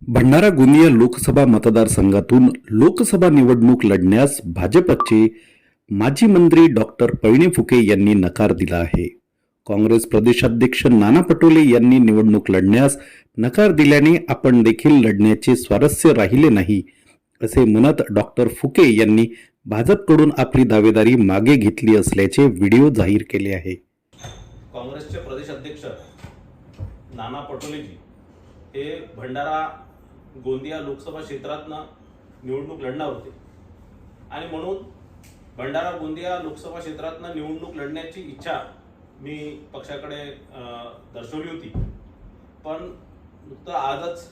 भंडारा गोंदिया लोकसभा मतदारसंघातून लोकसभा निवडणूक लढण्यास भाजपचे माजी मंत्री डॉक्टर पळणी फुके यांनी नकार दिला आहे। काँग्रेस प्रदेशाध्यक्ष नाना पटोले यांनी निवडणूक लढण्यास नकार दिल्याने आपण देखील लढण्याचे स्वारस्य राहिले नाही असे म्हणत डॉक्टर फुके यांनी भाजपकडून आपली दावेदारी मागे घेतली असल्याचे व्हिडिओ जाहीर केले आहे। काँग्रेसचे प्रदेशाध्यक्ष नाना पटोलेजी हे भंडारा गोंदिया लोकसभा क्षेत्रातनं निवडणूक लढणार होते आणि म्हणून भंडारा गोंदिया लोकसभा क्षेत्रातनं निवडणूक लढण्याची इच्छा मी पक्षाकडे दर्शवली होती। पण नुकतं आजच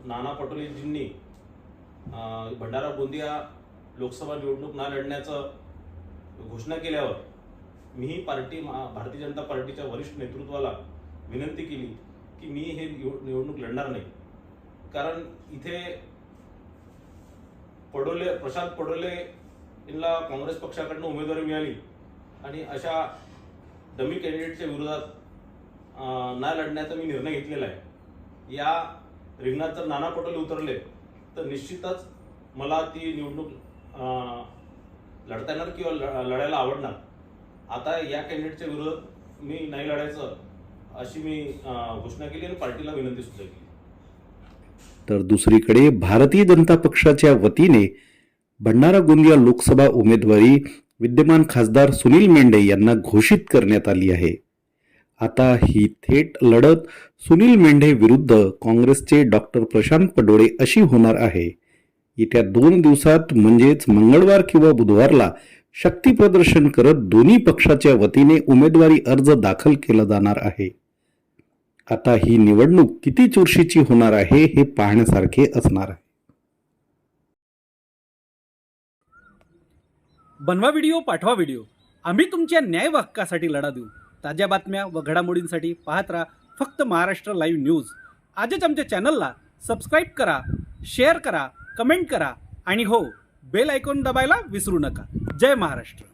नाना पटोलेजींनी भंडारा गोंदिया लोकसभा निवडणूक न लढण्याचं घोषणा केल्यावर मीही भारतीय जनता पार्टीच्या वरिष्ठ नेतृत्वाला विनंती केली की मी हे निवडणूक लढणार नाही, कारण इथे प्रशांत पडोले यांना काँग्रेस पक्षाकडून उमेदवारी मिळाली आणि अशा डमी कॅन्डिडेटच्या विरोधात न लढण्याचा मी निर्णय घेतलेला आहे। या रिंगणात जर नाना पटोले उतरले तर निश्चितच मला ती निवडणूक लढता येणार किंवा लढायला आवडणार। आता या कॅन्डिडेटच्या विरोधात मी नाही लढायचं अशी मी घोषणा केली आणि पार्टीला विनंती सुद्धा केली। तर दुसरीकडे भारतीय जनता पक्षाच्या वतीने भंडारा गोंदिया लोकसभा उमेदवारी विद्यमान खासदार सुनील मेंढे यांना घोषित करण्यात आली आहे। आता ही थेट लढत सुनील मेंढे विरुद्ध काँग्रेसचे डॉक्टर प्रशांत पडोळे अशी होणार आहे। येत्या 2 दिवसात म्हणजेच मंगळवार किंवा बुधवारला शक्ती प्रदर्शन करत दोन्ही पक्षाच्या वतीने उमेदवारी अर्ज दाखल केला जाणार आहे। आता ही निवडणूक किती चुरशीची होणार आहे हे पाहण्यासारखे असणार आहे। बनवा व्हिडिओ, पाठवा व्हिडिओ, आम्ही तुमच्या न्याय व हक्कासाठी लढा देऊ। ताज्या बातम्या व घडामोडींसाठी पाहत राहा फक्त महाराष्ट्र लाईव्ह न्यूज। आजच आमच्या चॅनलला सबस्क्राईब करा, शेअर करा, कमेंट करा आणि हो, बेल आयकॉन दाबायला विसरू नका। जय महाराष्ट्र।